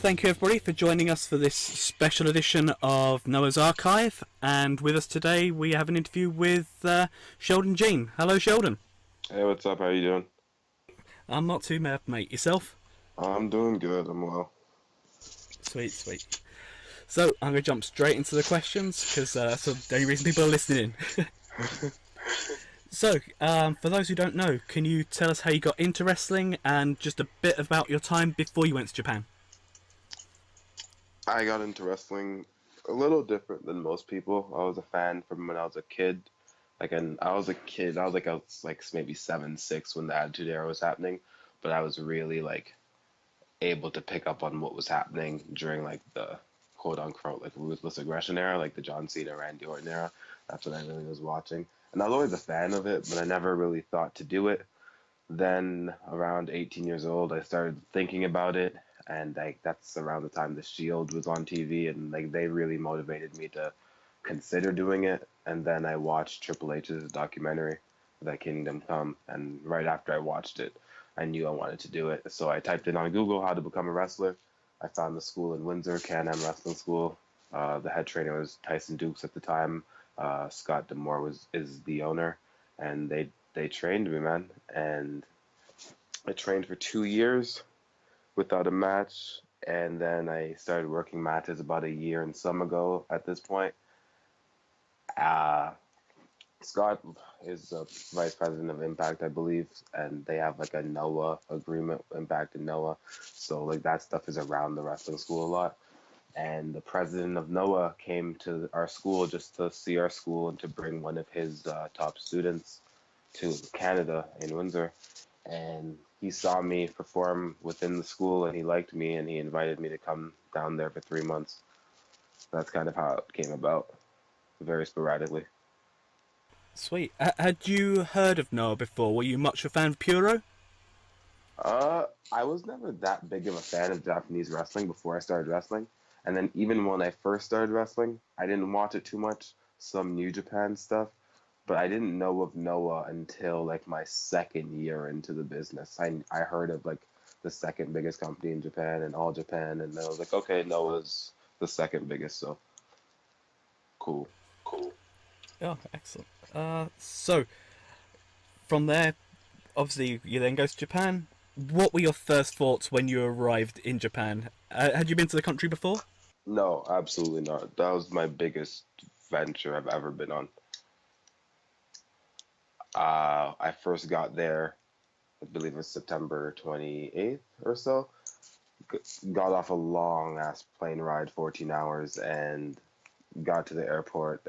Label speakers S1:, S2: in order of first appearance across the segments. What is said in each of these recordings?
S1: thank you everybody for joining us for this special edition of Noah's Archive. And with us today, we have an interview with Sheldon Jean. Hello, Sheldon.
S2: Hey, what's up? How you doing?
S1: I'm not too mad, mate. Yourself?
S2: I'm doing good. I'm well.
S1: Sweet, sweet. So I'm going to jump straight into the questions because that's the only reason people are listening in. So, for those who don't know, can you tell us how you got into wrestling and just a bit about your time before you went to Japan?
S2: I got into wrestling a little different than most people. I was a fan from when I was a kid. And I was a kid. I was maybe 7, 6 when the Attitude Era was happening, but I was really able to pick up on what was happening during the quote unquote ruthless aggression era, like the John Cena, Randy Orton era. That's what I really was watching, and I was always a fan of it, but I never really thought to do it. Then around 18 years old, I started thinking about it, and that's around the time The Shield was on TV, and they really motivated me to consider doing it. And then I watched Triple H's documentary, The Kingdom Come, and right after I watched it, I knew I wanted to do it. So I typed in on Google how to become a wrestler. I found the school in Windsor, Can-Am Wrestling School. The head trainer was Tyson Dukes at the time. Scott D'Amore is the owner, and they trained me, man. And I trained for 2 years without a match, and then I started working matches about a year and some ago at this point. Uh, Scott is the vice president of Impact, I believe, and they have a NOAH agreement, Impact and NOAH. So that stuff is around the wrestling school a lot. And the president of NOAH came to our school just to see our school and to bring one of his top students to Canada in Windsor. And he saw me perform within the school, and he liked me, and he invited me to come down there for 3 months. That's kind of how it came about, very sporadically.
S1: Sweet. Had you heard of Noah before? Were you much a fan of Puro?
S2: I was never that big of a fan of Japanese wrestling before I started wrestling. And then even when I first started wrestling, I didn't watch it too much, some New Japan stuff. But I didn't know of Noah until my second year into the business. I heard of the second biggest company in Japan and All Japan, and I was like, okay, Noah's the second biggest, so cool.
S1: Oh, excellent. So, from there, obviously, you then go to Japan. What were your first thoughts when you arrived in Japan? Had you been to the country before?
S2: No, absolutely not. That was my biggest venture I've ever been on. I first got there, I believe it was September 28th or so. Got off a long ass plane ride, 14 hours, and got to the airport.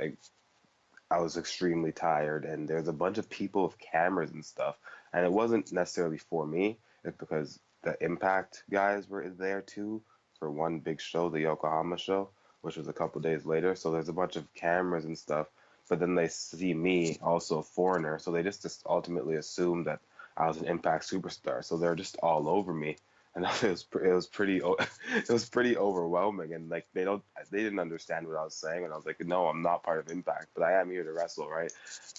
S2: I was extremely tired, and there's a bunch of people with cameras and stuff. And it wasn't necessarily for me, it's because the Impact guys were there too for one big show, the Yokohama show, which was a couple days later. So there's a bunch of cameras and stuff. But then they see me, also a foreigner, so they just ultimately assumed that I was an Impact superstar. So they're just all over me, and it was pretty it was pretty overwhelming. And they didn't understand what I was saying, and I was like, no, I'm not part of Impact, but I am here to wrestle, right?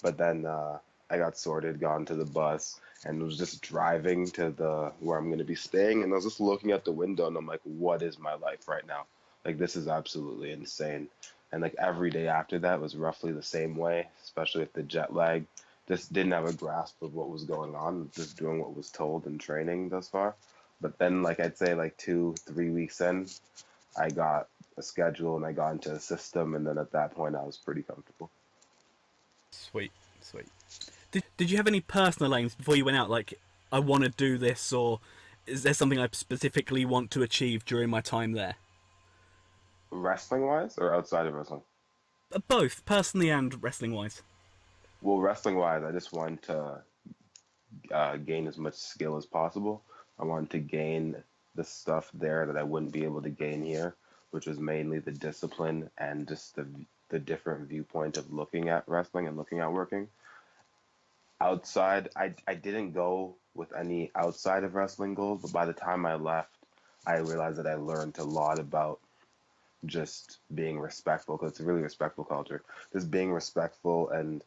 S2: But then I got sorted, got into the bus, and was just driving to the where I'm going to be staying, and I was just looking out the window, and I'm like, what is my life right now? This is absolutely insane. And every day after that was roughly the same way, especially with the jet lag. Just didn't have a grasp of what was going on, just doing what was told in training thus far. But then, I'd say 2, 3 weeks in, I got a schedule and I got into a system, and then at that point I was pretty comfortable.
S1: Sweet, sweet. Did you have any personal aims before you went out? I want to do this, or is there something I specifically want to achieve during my time there?
S2: Wrestling wise or outside of wrestling?
S1: Both, personally and wrestling wise.
S2: Well, wrestling wise, I just wanted to gain as much skill as possible. I wanted to gain the stuff there that I wouldn't be able to gain here, which was mainly the discipline and just the different viewpoint of looking at wrestling and looking at working. Outside, I didn't go with any outside of wrestling goals, but by the time I left, I realized that I learned a lot about just being respectful, because it's a really respectful culture. Just being respectful and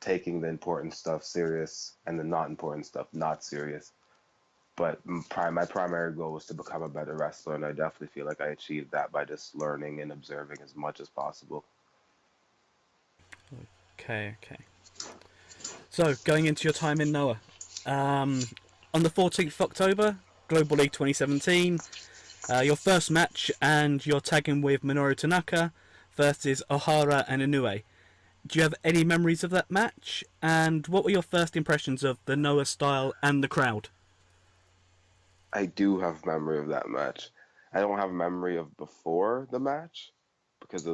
S2: taking the important stuff serious and the not important stuff not serious. But my primary goal was to become a better wrestler, and I definitely feel like I achieved that by just learning and observing as much as possible.
S1: Okay, okay. So, going into your time in Noah. On the 14th of October, Global League 2017, your first match, and you're tagging with Minoru Tanaka versus Ohara and Inoue. Do you have any memories of that match? And what were your first impressions of the Noah style and the crowd?
S2: I do have memory of that match. I don't have memory of before the match because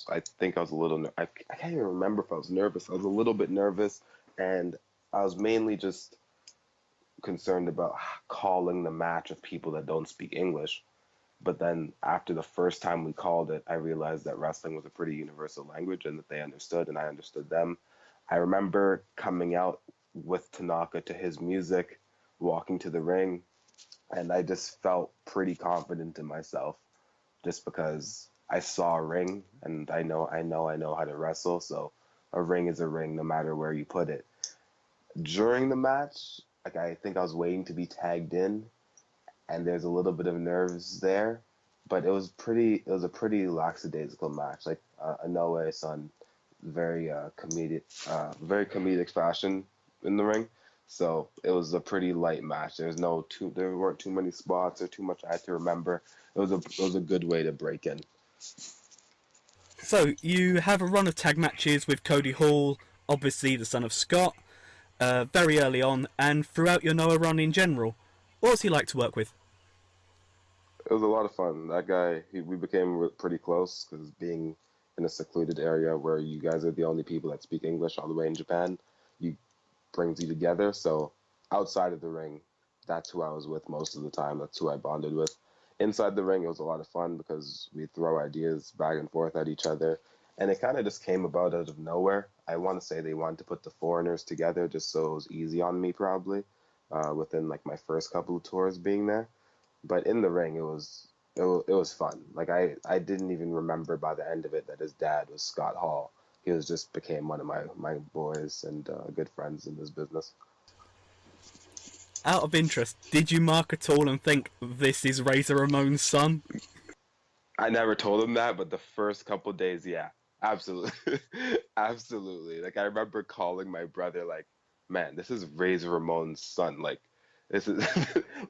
S2: I think I was a little, I can't even remember if I was nervous. I was a little bit nervous, and I was mainly just concerned about calling the match of people that don't speak English. But then after the first time we called it, I realized that wrestling was a pretty universal language and that they understood and I understood them. I remember coming out with Tanaka to his music, walking to the ring, and I just felt pretty confident in myself just because I saw a ring and I know how to wrestle, so a ring is a ring no matter where you put it. During the match, like I think I was waiting to be tagged in and there's a little bit of nerves there, but it was a pretty lackadaisical match. Like Inoue Son, very comedic fashion in the ring. So it was a pretty light match. There weren't too many spots or too much I had to remember. It was a good way to break in.
S1: So, you have a run of tag matches with Cody Hall, obviously the son of Scott, very early on, and throughout your Noah run in general. What was he like to work with?
S2: It was a lot of fun. That guy, we became pretty close because being in a secluded area where you guys are the only people that speak English all the way in Japan, you brings you together. So outside of the ring, that's who I was with most of the time. That's who I bonded with. Inside the ring, it was a lot of fun because we throw ideas back and forth at each other. And it kind of just came about out of nowhere. I want to say they wanted to put the foreigners together just so it was easy on me, probably, within like my first couple of tours being there. But in the ring, it was fun. Like I didn't even remember by the end of it that his dad was Scott Hall. He was just became one of my boys and good friends in this business.
S1: Out of interest, did you mark at all and think this is Razor Ramon's son?
S2: I never told him that, but the first couple days, yeah, absolutely, absolutely. Like I remember calling my brother, like, man, this is Razor Ramon's son. Like, this is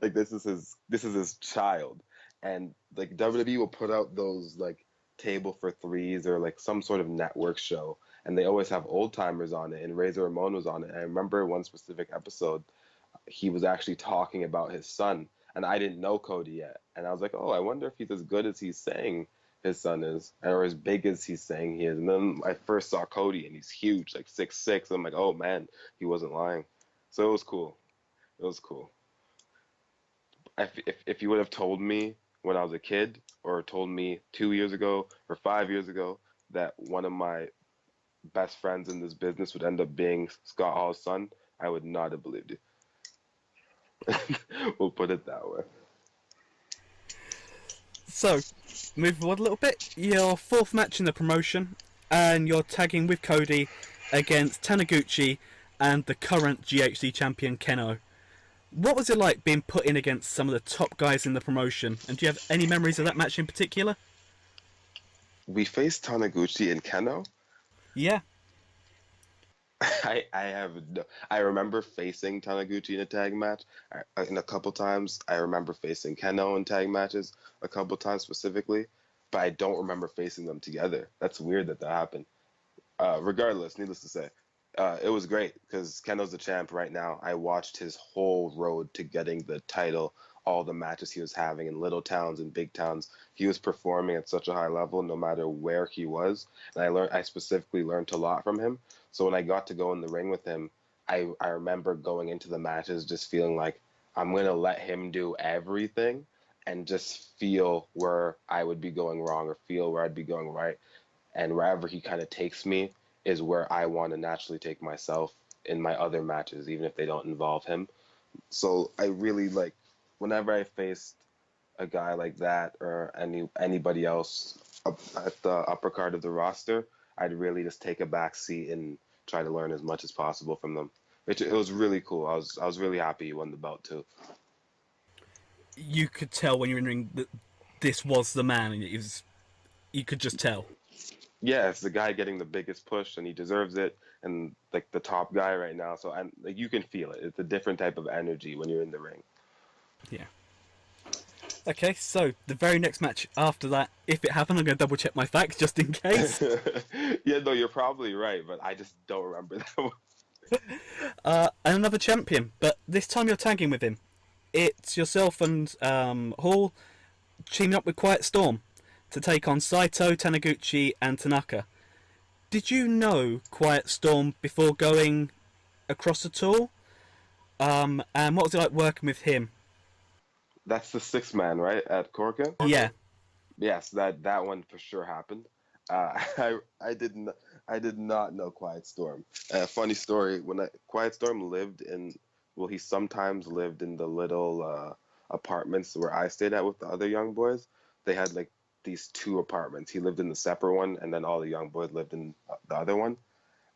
S2: like this is his child, and like WWE will put out those like table for threes or like some sort of network show, and they always have old timers on it, and Razor Ramon was on it. And I remember one specific episode he was actually talking about his son, and I didn't know Cody yet. And I was like, oh, I wonder if he's as good as he's saying his son is, or as big as he's saying he is. And then I first saw Cody, and he's huge, like 6'6". I'm like, oh man, he wasn't lying. So it was cool. It was cool. If you would have told me when I was a kid, or told me 2 years ago or 5 years ago that one of my best friends in this business would end up being Scott Hall's son, I would not have believed you. We'll put it that way.
S1: So, move forward a little bit. Your fourth match in the promotion, and you're tagging with Cody against Taniguchi and the current GHC champion Keno. What was it like being put in against some of the top guys in the promotion? And do you have any memories of that match in particular?
S2: We faced Taniguchi and Keno.
S1: Yeah.
S2: I have no, I remember facing Taniguchi in a tag match in a couple times. I remember facing Keno in tag matches a couple times specifically, but I don't remember facing them together. That's weird that happened. Regardless, needless to say, it was great because Keno's the champ right now. I watched his whole road to getting the title, all the matches he was having in little towns and big towns. He was performing at such a high level no matter where he was. And I specifically learned a lot from him. So when I got to go in the ring with him, I remember going into the matches just feeling like I'm going to let him do everything and just feel where I would be going wrong or feel where I'd be going right, and wherever he kind of takes me is where I want to naturally take myself in my other matches, even if they don't involve him. So I really like whenever I faced a guy like that or anybody else up at the upper card of the roster, I'd really just take a back seat and try to learn as much as possible from them. It was really cool. I was really happy he won the belt too.
S1: you could tell when you're in the ring that this was the man, and you could just tell.
S2: Yeah, it's the guy getting the biggest push, and he deserves it, and like the top guy right now. So and like you can feel it. It's a different type of energy when you're in the ring.
S1: Yeah. Okay, so the very next match after that, if it happened, I'm going to double check my facts just in case.
S2: Yeah, no, you're probably right, but I just don't remember that one.
S1: And another champion, but this time you're tagging with him. It's yourself and Hall teaming up with Quiet Storm to take on Saito, Taniguchi, and Tanaka. Did you know Quiet Storm before going across at all? And what was it like working with him?
S2: That's the sixth man, right, at Corkin?
S1: Yeah.
S2: Yes, that one for sure happened. I did not know Quiet Storm. Funny story, Quiet Storm lived in, well, he sometimes lived in the little apartments where I stayed at with the other young boys. They had like these two apartments. He lived in the separate one, and then all the young boys lived in the other one.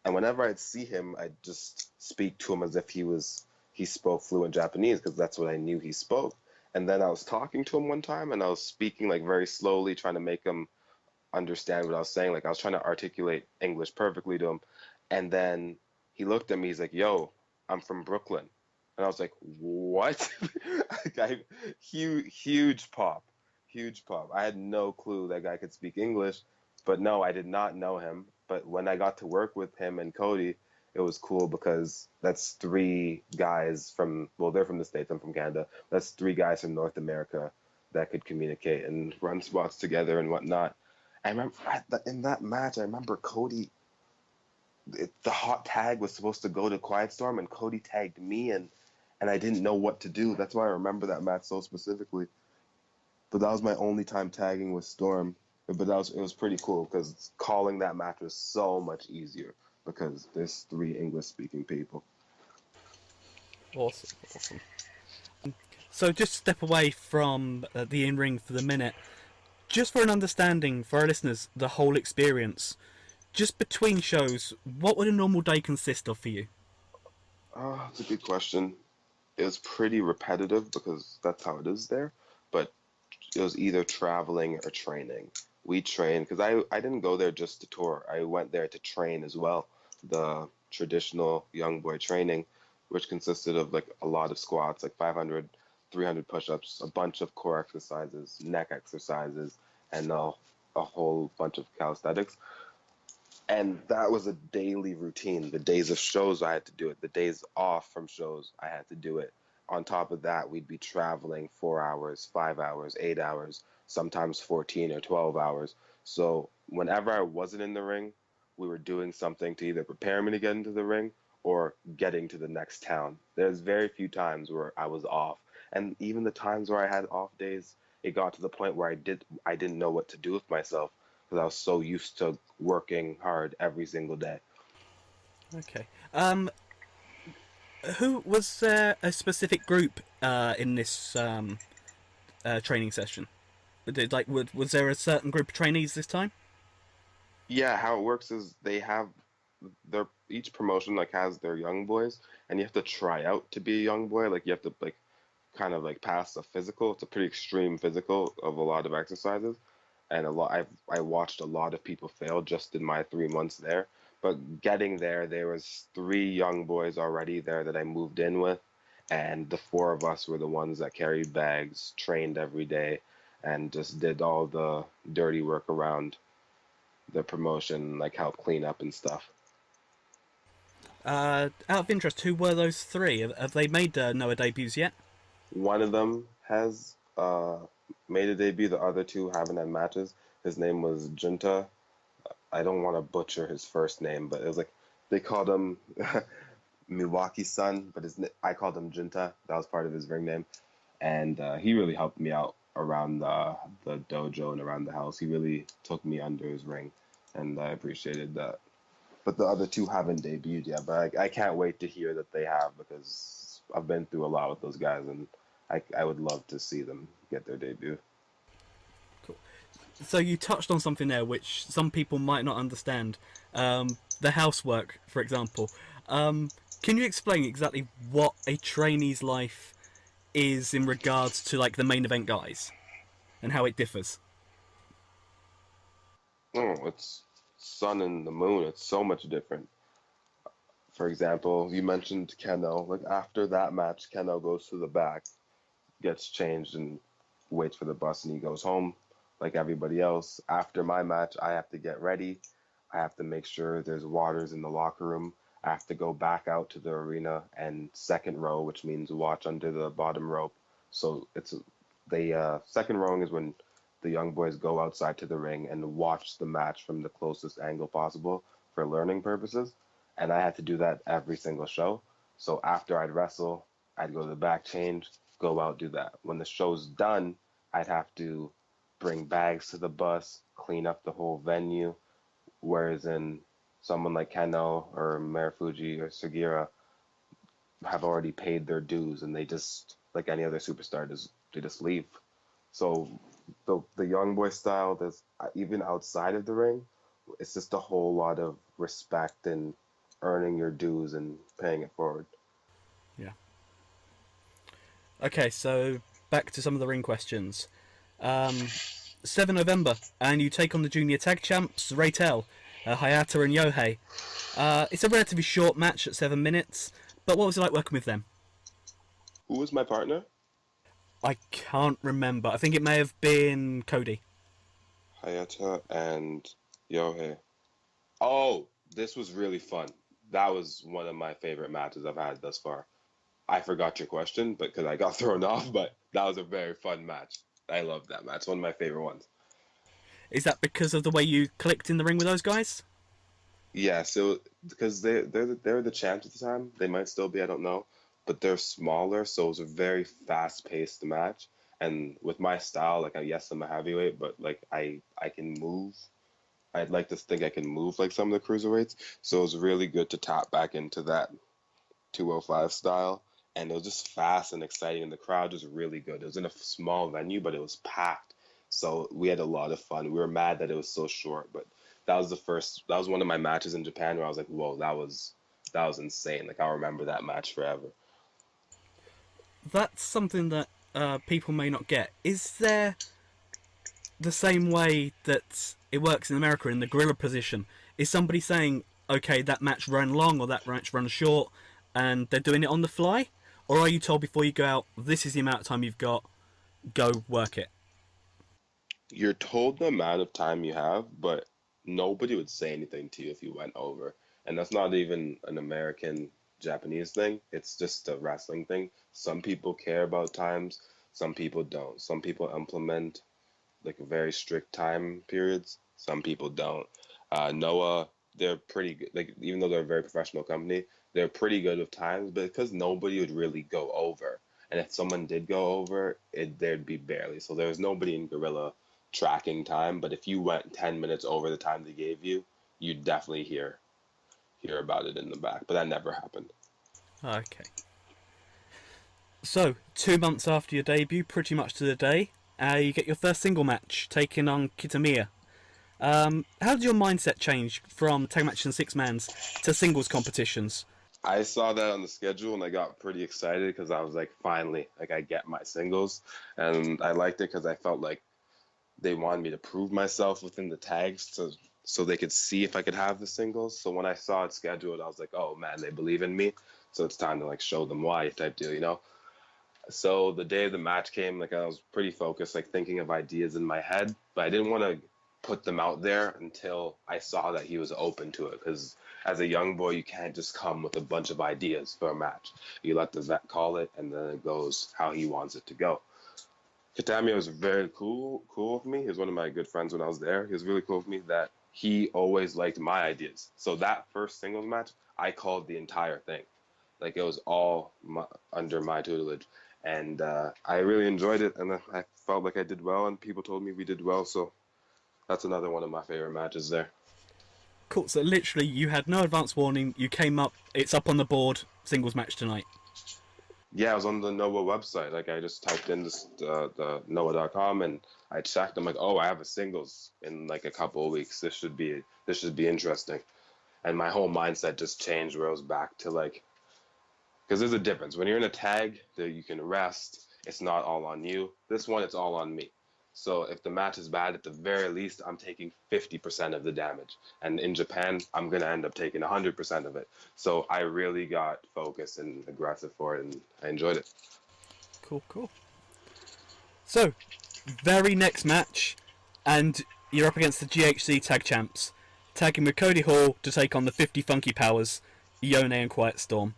S2: And whenever I'd see him, I'd just speak to him as if he spoke fluent Japanese because that's what I knew he spoke. And then I was talking to him one time, and I was speaking like very slowly, trying to make him understand what I was saying. Like I was trying to articulate English perfectly to him. And then he looked at me. He's like, "Yo, I'm from Brooklyn." And I was like, "What?" Huge pop, huge pop. I had no clue that guy could speak English, but no, I did not know him. But when I got to work with him and Cody, it was cool because that's three guys from, well, they're from the States, I'm from Canada. That's three guys from North America that could communicate and run spots together and whatnot. I remember in that match, I remember Cody, the hot tag was supposed to go to Quiet Storm, and Cody tagged me, and I didn't know what to do. That's why I remember that match so specifically. But that was my only time tagging with Storm. But it was pretty cool because calling that match was so much easier because there's three English speaking people.
S1: Awesome, awesome. So just step away from the in-ring for the minute. Just for an understanding for our listeners, the whole experience. Just between shows, what would a normal day consist of for you?
S2: Oh, that's a good question. It was pretty repetitive because that's how it is there. But it was either traveling or training. We trained because I didn't go there just to tour. I went there to train as well. The traditional young boy training, which consisted of like a lot of squats, like 500, 300 push-ups, a bunch of core exercises, neck exercises, and a whole bunch of calisthenics. And that was a daily routine. The days of shows, I had to do it. The days off from shows, I had to do it. On top of that, we'd be traveling 4 hours, 5 hours, 8 hours, sometimes 14 or 12 hours. So whenever I wasn't in the ring, we were doing something to either prepare me to get into the ring or getting to the next town. There's very few times where I was off. And even the times where I had off days, it got to the point where I didn't know what to do with myself because I was so used to working hard every single day.
S1: Okay. Who was there a specific group in this training session? Was there a certain group of trainees this time?
S2: Yeah, how it works is they have their each promotion like has their young boys, and you have to try out to be a young boy. Like you have to like kind of like pass a physical. It's a pretty extreme physical of a lot of exercises, and a lot. I watched a lot of people fail just in my 3 months there. But getting there was three young boys already there that I moved in with, and the four of us were the ones that carried bags, trained every day, and just did all the dirty work around the promotion, like help clean up and stuff.
S1: Out of interest, who were those three? Have they made Noah debuts yet?
S2: One of them has made a debut. The other two haven't had matches. His name was Junta. I don't want to butcher his first name, but it was like they called him Milwaukee Sun, but I called him Junta. That was part of his ring name, and he really helped me out around the dojo and around the house. He really took me under his ring, and I appreciated that. But the other two haven't debuted yet, but I can't wait to hear that they have because I've been through a lot with those guys, and I would love to see them get their debut.
S1: Cool. So you touched on something there which some people might not understand. The housework, for example. Can you explain exactly what a trainee's life is in regards to like the main event guys and how it differs?
S2: Oh, it's sun and the moon. It's so much different. For example, you mentioned Keno. Like after that match, Keno goes to the back, gets changed, and waits for the bus, and he goes home like everybody else. After my match, I have to get ready. I have to make sure there's waters in the locker room. I have to go back out to the arena and second row, which means watch under the bottom rope. So it's the second rowing is when the young boys go outside to the ring and watch the match from the closest angle possible for learning purposes. And I had to do that every single show. So after I'd wrestle, I'd go to the back, change, go out, do that. When the show's done, I'd have to bring bags to the bus, clean up the whole venue. Whereas in someone like Keno or Mayor Fuji or Sugira have already paid their dues and they just, like any other superstar, they just leave. So the young boy style, there's even outside of the ring, it's just a whole lot of respect and earning your dues and paying it forward.
S1: Yeah. Okay, so back to some of the ring questions. 7 November, and you take on the junior tag champs, Raytel, Hayata and Yohei. It's a relatively short match at 7 minutes, but what was it like working with them?
S2: Who was my partner?
S1: I can't remember. I think it may have been Cody.
S2: Hayata and Yohei. Oh, this was really fun. That was one of my favorite matches I've had thus far. I forgot your question, but because I got thrown off, but that was a very fun match. I love that match. One of my favorite ones.
S1: Is that because of the way you clicked in the ring with those guys?
S2: Yeah, so because they're the champs at the time. They might still be, I don't know, but they're smaller, so it was a very fast-paced match. And with my style, like yes, I'm a heavyweight, but like I can move. I'd like to think I can move like some of the cruiserweights. So it was really good to tap back into that 205 style. And it was just fast and exciting, and the crowd was really good. It was in a small venue, but it was packed. So we had a lot of fun. We were mad that it was so short, but that was one of my matches in Japan where I was like, whoa, that was insane. Like I'll remember that match forever.
S1: That's something that people may not get. Is there the same way that it works in America in the gorilla position? Is somebody saying, okay, that match ran long or that match ran short, and they're doing it on the fly? Or are you told before you go out, this is the amount of time you've got, go work it?
S2: You're told the amount of time you have, but nobody would say anything to you if you went over. And that's not even an American Japanese thing. It's just a wrestling thing. Some people care about times, some people don't. Some people implement like very strict time periods. Some people don't. Noah, they're pretty good. Like even though they're a very professional company, they're pretty good with times, but because nobody would really go over. And if someone did go over, there'd be barely. So there was nobody in Gorilla tracking time. But if you went 10 minutes over the time they gave you, you'd definitely hear about it in the back. But that never happened.
S1: Okay. So, 2 months after your debut, pretty much to the day, you get your first single match, taking on Kitamiya. How did your mindset change from tag matches and six mans to singles competitions?
S2: I saw that on the schedule and I got pretty excited because I was like, finally, like I get my singles, and I liked it because I felt like they wanted me to prove myself within the tags so they could see if I could have the singles. So when I saw it scheduled, I was like, oh man, they believe in me, so it's time to like show them why type deal, you know. So the day of the match came, like I was pretty focused, like thinking of ideas in my head, but I didn't want to put them out there until I saw that he was open to it. Because as a young boy, you can't just come with a bunch of ideas for a match. You let the vet call it, and then it goes how he wants it to go. Katami was very cool with me. He was one of my good friends when I was there. He was really cool with me that he always liked my ideas. So that first singles match, I called the entire thing. Like it was all under my tutelage, and I really enjoyed it, and I felt like I did well, and people told me we did well. So that's another one of my favorite matches there.
S1: Cool, so literally you had no advance warning, you came up, it's up on the board, singles match tonight.
S2: Yeah, I was on the Noah website. Like I just typed in the Noah.com and I checked. I'm like, oh, I have a singles in like a couple of weeks. This should be interesting. And my whole mindset just changed where I was back to like, because there's a difference. When you're in a tag, there you can rest. It's not all on you. This one, it's all on me. So if the match is bad, at the very least, I'm taking 50% of the damage. And in Japan, I'm gonna end up taking 100% of it. So I really got focused and aggressive for it, and I enjoyed it.
S1: Cool, cool. So, very next match, and you're up against the GHC Tag Champs, tagging with Cody Hall to take on the 50 Funky Powers, Yone and Quiet Storm.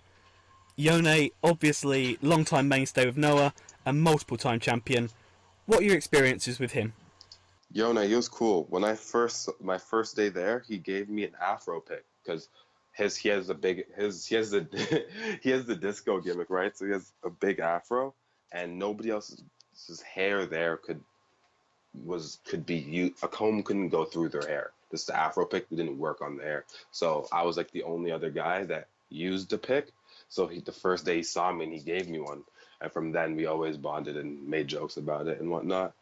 S1: Yone, obviously, long-time mainstay with Noah and multiple-time champion. What are your experiences with him?
S2: Yona, he was cool. When I first my first day there, he gave me an afro pick because his he has a big his he has the he has the disco gimmick, right? So he has a big afro, and nobody else's hair there could be you. A comb couldn't go through their hair. Just the afro pick didn't work on the hair. So I was like the only other guy that used the pick. So the first day he saw me and he gave me one, and from then we always bonded and made jokes about it and whatnot.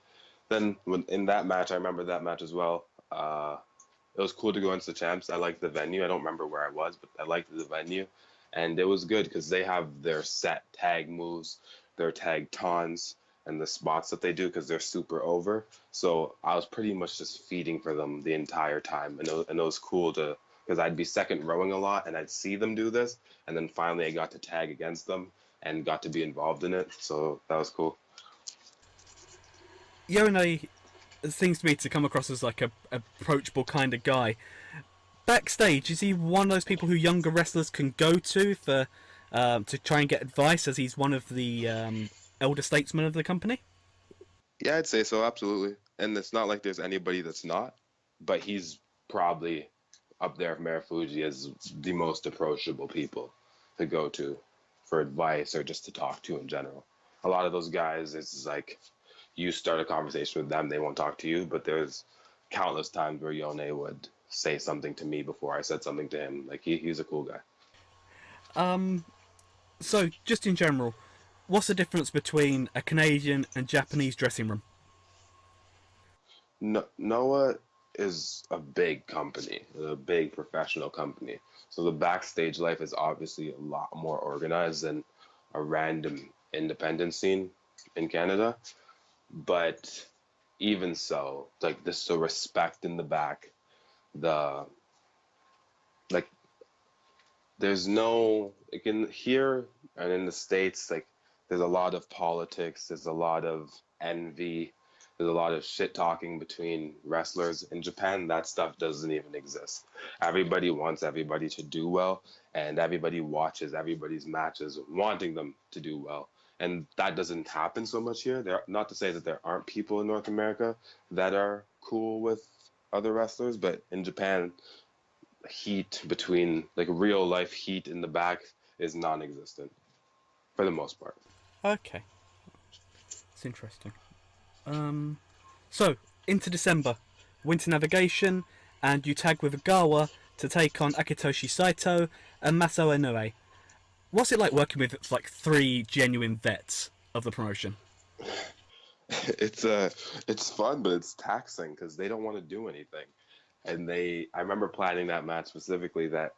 S2: Then in that match, I remember that match as well. It was cool to go into the champs. I liked the venue. I don't remember where I was, but I liked the venue, and it was good because they have their set tag moves, their tag taunts, and the spots that they do because they're super over. So I was pretty much just feeding for them the entire time, and it was cool to because I'd be second rowing a lot, and I'd see them do this, and then finally I got to tag against them and got to be involved in it. So that was cool.
S1: Yone seems to me to come across as like a approachable kind of guy. Backstage, is he one of those people who younger wrestlers can go to for to try and get advice, as he's one of the elder statesmen of the company?
S2: Yeah, I'd say so, absolutely. And it's not like there's anybody that's not, but he's probably up there with Mayor Fuji as the most approachable people to go to for advice or just to talk to in general. A lot of those guys, it's like you start a conversation with them, they won't talk to you, but there's countless times where Yone would say something to me before I said something to him. Like he's a cool guy.
S1: Um, so just in general, what's the difference between a Canadian and Japanese dressing room?
S2: No, Noah is a big company, a big professional company. So the backstage life is obviously a lot more organized than a random independent scene in Canada. But even so, like this the respect in the back, the like there's no like in here and in the States, like there's a lot of politics, there's a lot of envy, there's a lot of shit talking between wrestlers. In Japan, that stuff doesn't even exist. Everybody wants everybody to do well, and everybody watches everybody's matches wanting them to do well. And that doesn't happen so much here. There, not to say that there aren't people in North America that are cool with other wrestlers, but in Japan, heat between like real life heat in the back is non-existent for the most part.
S1: Okay, it's interesting. So into December, Winter Navigation, and you tag with Ogawa to take on Akitoshi Saito and Masao Inoue. What's it like working with like three genuine vets of the promotion?
S2: it's it's fun, but it's taxing because they don't want to do anything. And I remember planning that match specifically that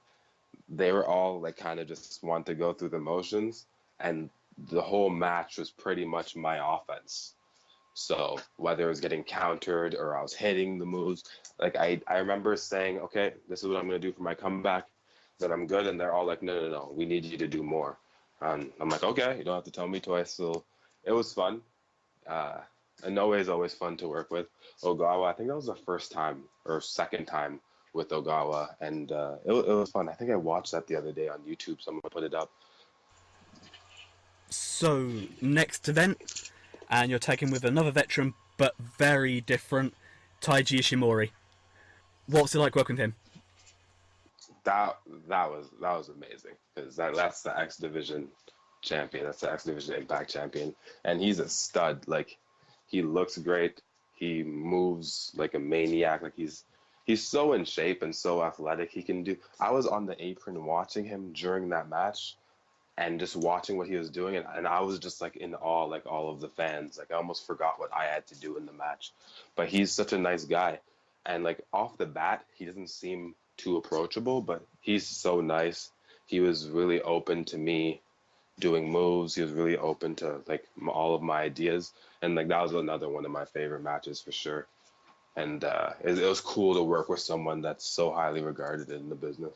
S2: they were all like kind of just want to go through the motions, and the whole match was pretty much my offense. So whether it was getting countered or I was hitting the moves, like I remember saying, okay, this is what I'm gonna do for my comeback, that I'm good, and they're all like, no, no, no, we need you to do more. And I'm like, okay, you don't have to tell me twice. So it was fun. Uh, and no way is always fun to work with. Ogawa, I think that was the first time or second time with Ogawa, and it was fun. I think I watched that the other day on YouTube. Someone put it up.
S1: So next event, and you're tagging with another veteran, but very different, Taiji Ishimori. What's it like working with him?
S2: That that was amazing because that's the X Division champion. That's the X Division Impact champion, and he's a stud. Like he looks great. He moves like a maniac. Like he's so in shape and so athletic. He can do. I was on the apron watching him during that match, and just watching what he was doing, and I was just like in awe, like all of the fans. Like I almost forgot what I had to do in the match. But he's such a nice guy, and like off the bat, he doesn't seem too approachable, but he's so nice. He was really open to me doing moves. He was really open to like all of my ideas, and like that was another one of my favorite matches for sure. And it was cool to work with someone that's so highly regarded in the business.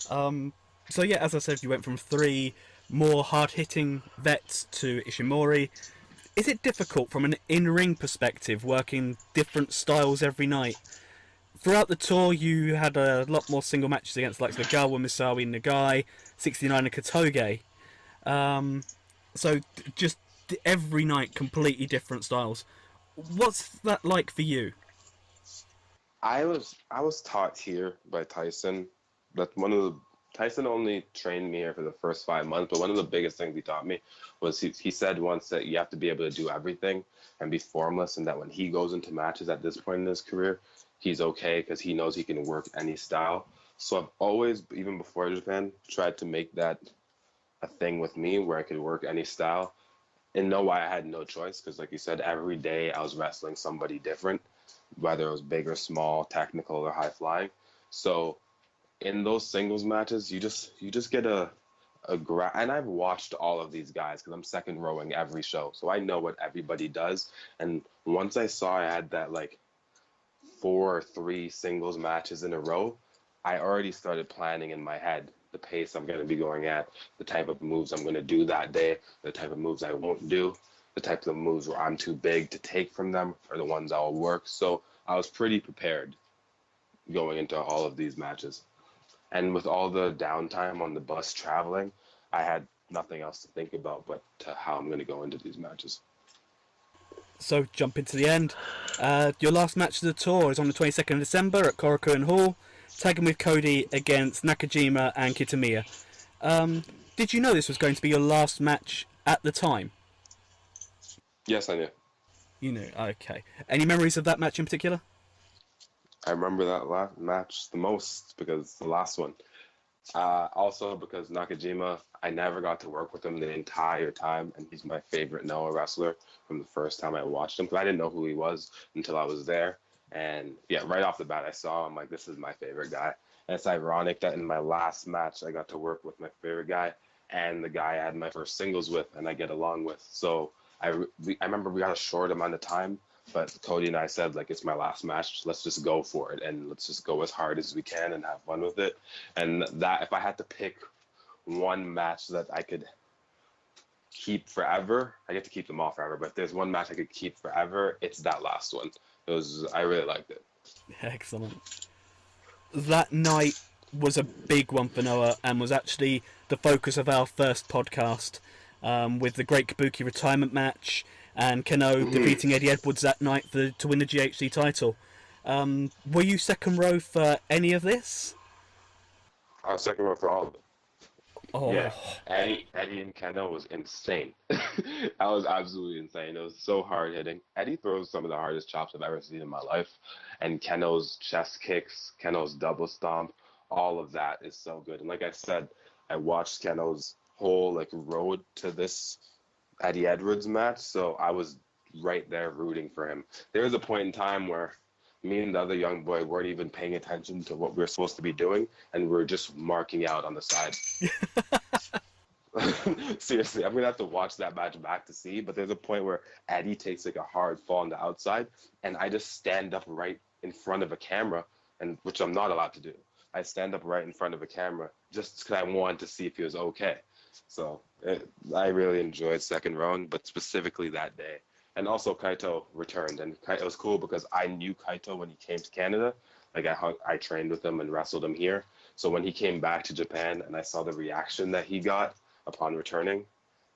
S1: So yeah, as I said, you went from three more hard-hitting vets to Ishimori. Is it difficult from an in-ring perspective, working different styles every night? Throughout the tour, you had a lot more single matches against like Ogawa, Misawi, Nagai, 69 and Katoge. So just every night, completely different styles. What's that like for you?
S2: I was taught here by Tyson. That one of the Tyson only trained me here for the first 5 months, but one of the biggest things he taught me was he said once that you have to be able to do everything and be formless, and that when he goes into matches at this point in his career, he's okay because he knows he can work any style. So I've always, even before Japan, tried to make that a thing with me where I could work any style and know why I had no choice because, like you said, every day I was wrestling somebody different, whether it was big or small, technical or high flying. So in those singles matches, you just get and I've watched all of these guys because I'm second rowing every show, so I know what everybody does. And once I saw I had that like 4 or 3 singles matches in a row, I already started planning in my head the pace I'm going to be going at, the type of moves I'm going to do that day, the type of moves I won't do, the types of moves where I'm too big to take from them, are the ones that will work. So I was pretty prepared going into all of these matches. And with all the downtime on the bus traveling, I had nothing else to think about but to how I'm going to go into these matches.
S1: So jump into the end. Your last match of the tour is on the 22nd of December at Korakuen Hall, tagging with Cody against Nakajima and Kitamiya. Did you know this was going to be your last match at the time?
S2: Yes, I knew.
S1: You knew, okay. Any memories of that match in particular?
S2: I remember that last match the most because the last one. Also because Nakajima, I never got to work with him the entire time, and he's my favorite Noah wrestler from the first time I watched him because I didn't know who he was until I was there. And yeah, right off the bat, I saw him like, this is my favorite guy. And it's ironic that in my last match, I got to work with my favorite guy and the guy I had my first singles with, and I get along with. So I remember we got a short amount of time, but Cody and I said, like, it's my last match. Let's just go for it. And let's just go as hard as we can and have fun with it. And that, if I had to pick one match that I could keep forever, I get to keep them all forever. But if there's one match I could keep forever, it's that last one. I really liked it.
S1: Excellent. That night was a big one for Noah and was actually the focus of our first podcast, with the Great Kabuki retirement match and Keno defeating Eddie Edwards that night to win the GHC title. Were you second row for any of this?
S2: I was second row for all of it.
S1: Oh,
S2: Yeah, Eddie and Keno was insane. That was absolutely insane. It was so hard hitting. Eddie throws some of the hardest chops I've ever seen in my life, and Keno's chest kicks, Keno's double stomp, all of that is so good. And like I said, I watched Keno's whole like road to this Eddie Edwards match, so I was right there rooting for him. There was a point in time where me and the other young boy weren't even paying attention to what we were supposed to be doing, and we were just marking out on the side. Seriously, I'm gonna have to watch that match back to see. But there's a point where Eddie takes like a hard fall on the outside, and I just stand up right in front of a camera, and which I'm not allowed to do. I stand up right in front of a camera just because I wanted to see if he was okay. So I really enjoyed second round, but specifically that day. And also Kaito returned, and it was cool because I knew Kaito when he came to Canada. Like I trained with him and wrestled him here. So when he came back to Japan and I saw the reaction that he got upon returning,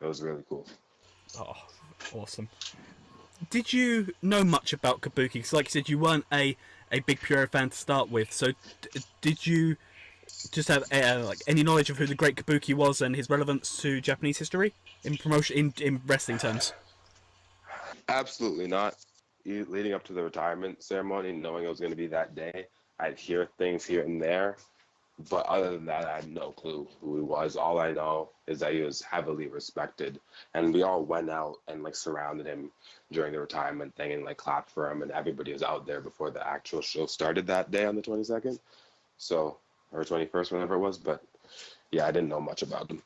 S2: it was really cool.
S1: oh, awesome. Did you know much about Kabuki? Because like you said, you weren't a big Puro fan to start with. So did you just have like any knowledge of who the Great Kabuki was and his relevance to Japanese history in promotion in wrestling terms?
S2: Absolutely not. Leading up to the retirement ceremony, knowing it was going to be that day, I'd hear things here and there. But other than that, I had no clue who he was. All I know is that he was heavily respected. And we all went out and like surrounded him during the retirement thing and like clapped for him. And everybody was out there before the actual show started that day on the 22nd. So, or 21st, whenever it was. But yeah, I didn't know much about him.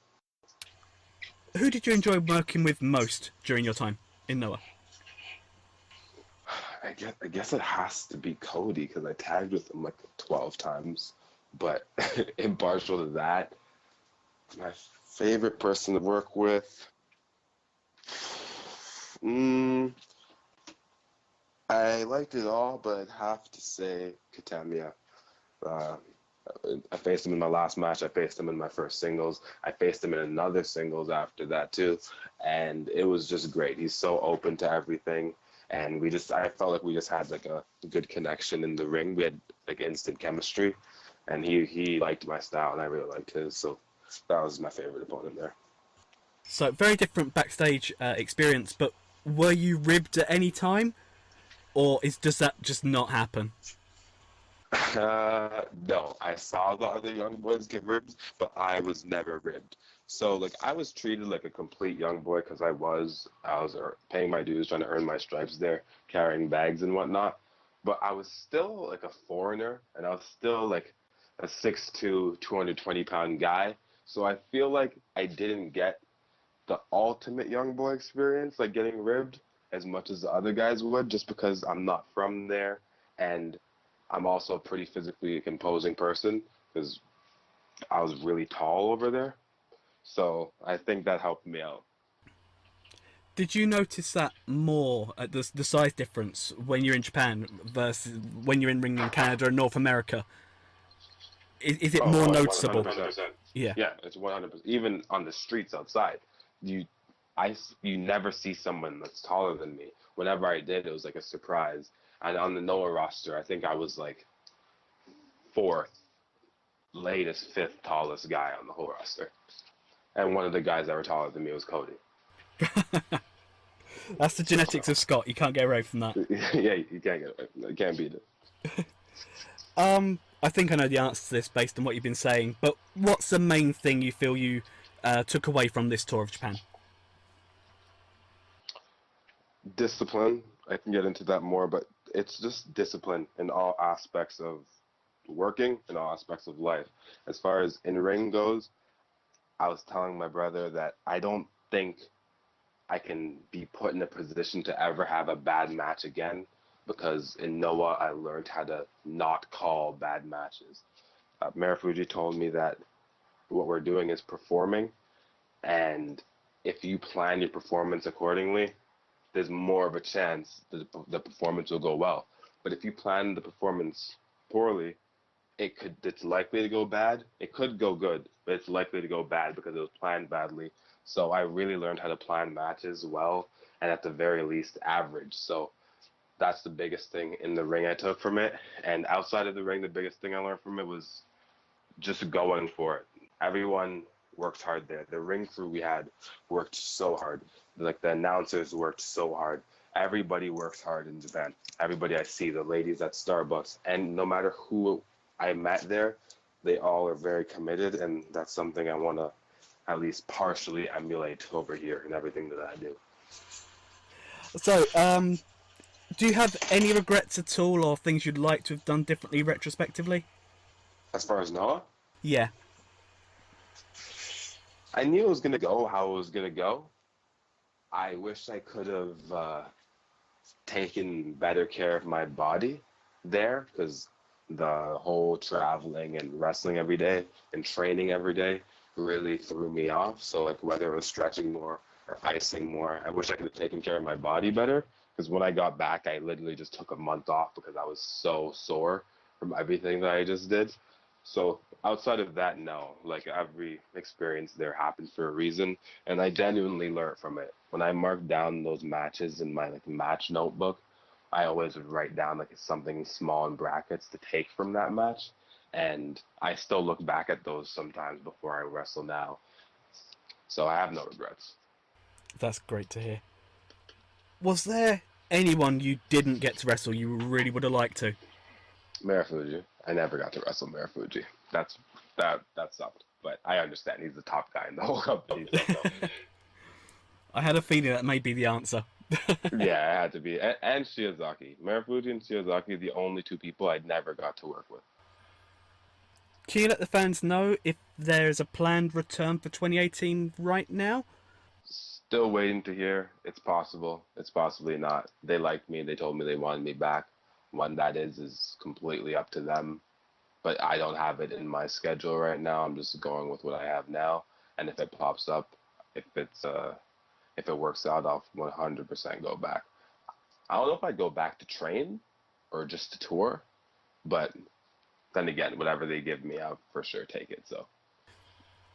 S1: Who did you enjoy working with most during your time in Noah?
S2: I guess it has to be Cody because I tagged with him like 12 times. But impartial to that, my favorite person to work with, mm, I liked it all, but I'd have to say Katamiya. Uh, I faced him in my last match. I faced him in my first singles. I faced him in another singles after that too, and it was just great. He's so open to everything, and I felt like we just had like a good connection in the ring. We had like instant chemistry, and he liked my style, and I really liked his. So that was my favorite opponent there.
S1: So very different backstage experience, but were you ribbed at any time, or does that just not happen?
S2: No, I saw the other young boys get ribbed, but I was never ribbed. So like I was treated like a complete young boy because I was paying my dues, trying to earn my stripes there, carrying bags and whatnot. But I was still like a foreigner, and I was still like a 6'2", 220-pound guy. So I feel like I didn't get the ultimate young boy experience, like getting ribbed as much as the other guys would, just because I'm not from there, and I'm also a pretty physically imposing person because I was really tall over there. So I think that helped me out.
S1: Did you notice that more at the size difference when you're in Japan versus when you're in ring in Canada and North America? Is it more
S2: Oh,
S1: noticeable?
S2: 100%.
S1: Yeah.
S2: Yeah, it's 100%. Even on the streets outside, you, you never see someone that's taller than me. Whenever I did, it was like a surprise. And on the Noah roster, I think I was like fourth, latest, fifth tallest guy on the whole roster. And one of the guys that were taller than me was Cody.
S1: That's the genetics of Scott. You can't get away from that.
S2: Yeah, you can't you can't beat it.
S1: I think I know the answer to this based on what you've been saying, but what's the main thing you feel you took away from this tour of Japan?
S2: Discipline. I can get into that more, but it's just discipline in all aspects of working, in all aspects of life. As far as in ring goes, I was telling my brother that I don't think I can be put in a position to ever have a bad match again because in Noah I learned how to not call bad matches. Mayor Fuji told me that what we're doing is performing, and if you plan your performance accordingly, there's more of a chance that the performance will go well. But if you plan the performance poorly, it's likely to go bad. It could go good, but it's likely to go bad because it was planned badly. So I really learned how to plan matches well and at the very least average. So that's the biggest thing in the ring I took from it. And outside of the ring, the biggest thing I learned from it was just going for it. Everyone worked hard there. The ring crew we had worked so hard. Like the announcers worked so hard. Everybody works hard in Japan. Everybody I see, the ladies at Starbucks, and no matter who I met there, they all are very committed, and that's something I want to at least partially emulate over here in everything that I do.
S1: So, do you have any regrets at all, or things you'd like to have done differently retrospectively?
S2: As far as Noah,
S1: Yeah.
S2: I knew it was going to go how it was going to go. I wish I could have taken better care of my body there because the whole traveling and wrestling every day and training every day really threw me off. So like whether it was stretching more or icing more, I wish I could have taken care of my body better because when I got back, I literally just took a month off because I was so sore from everything that I just did. So outside of that, no, like every experience there happened for a reason, and I genuinely learned from it. When I marked down those matches in my like match notebook, I always would write down like something small in brackets to take from that match, and I still look back at those sometimes before I wrestle now. So I have no regrets.
S1: That's great to hear. Was there anyone you didn't get to wrestle you really would have liked to?
S2: Mayor Fuji. I never got to wrestle Mayor Fuji. That sucked. But I understand he's the top guy in the whole company. So.
S1: I had a feeling that may be the answer.
S2: Yeah, it had to be. And Shiozaki. Mayor Fuji and Shiozaki are the only two people I never got to work with.
S1: Can you let the fans know if there's a planned return for 2018 right now?
S2: Still waiting to hear. It's possible. It's possibly not. They liked me. They told me they wanted me back. When that is completely up to them. But I don't have it in my schedule right now. I'm just going with what I have now. And if it pops up, if if it works out, I'll 100% go back. I don't know if I'd go back to train or just to tour, but then again, whatever they give me, I'll for sure take it. So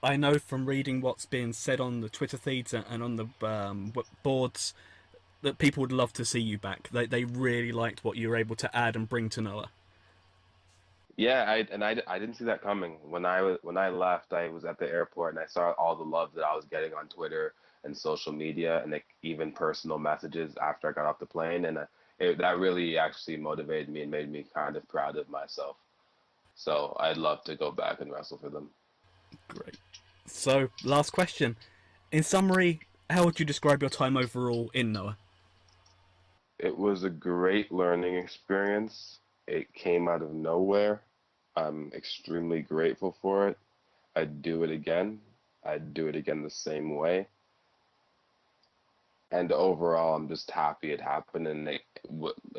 S1: I know from reading what's been said on the Twitter feeds and on the boards that people would love to see you back. They really liked what you were able to add and bring to Noah.
S2: yeah, I didn't see that coming. When I left, I was at the airport and I saw all the love that I was getting on Twitter and social media and like even personal messages after I got off the plane, and that really actually motivated me and made me kind of proud of myself. So I'd love to go back and wrestle for them.
S1: Great. So, last question. In summary, how would you describe your time overall in Noah?
S2: It was a great learning experience. It came out of nowhere. I'm extremely grateful for it. I'd do it again. I'd do it again the same way. And overall, I'm just happy it happened. And like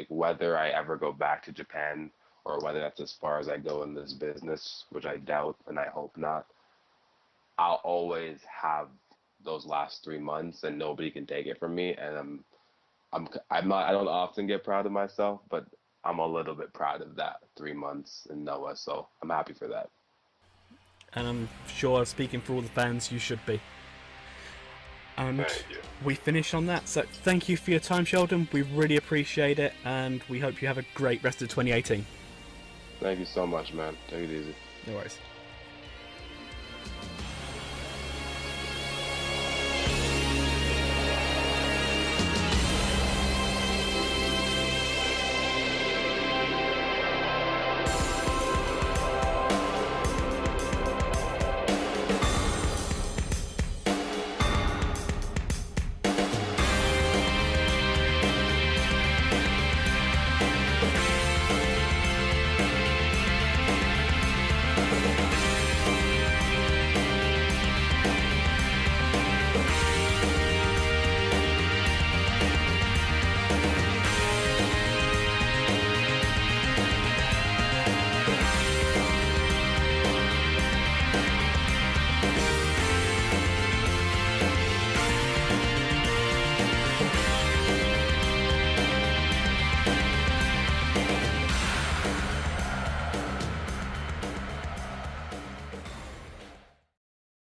S2: whether I ever go back to Japan or whether that's as far as I go in this business, which I doubt and I hope not, I'll always have those last 3 months, and nobody can take it from me. And I'm not. I don't often get proud of myself, but I'm a little bit proud of that 3 months in Noah. So I'm happy for that.
S1: And I'm sure, speaking for all the fans, you should be. And
S2: Thank you.
S1: we finish on that. So thank you for your time, Sheldon. We really appreciate it, and we hope you have a great rest of 2018.
S2: Thank you so much, man. Take it easy.
S1: No worries.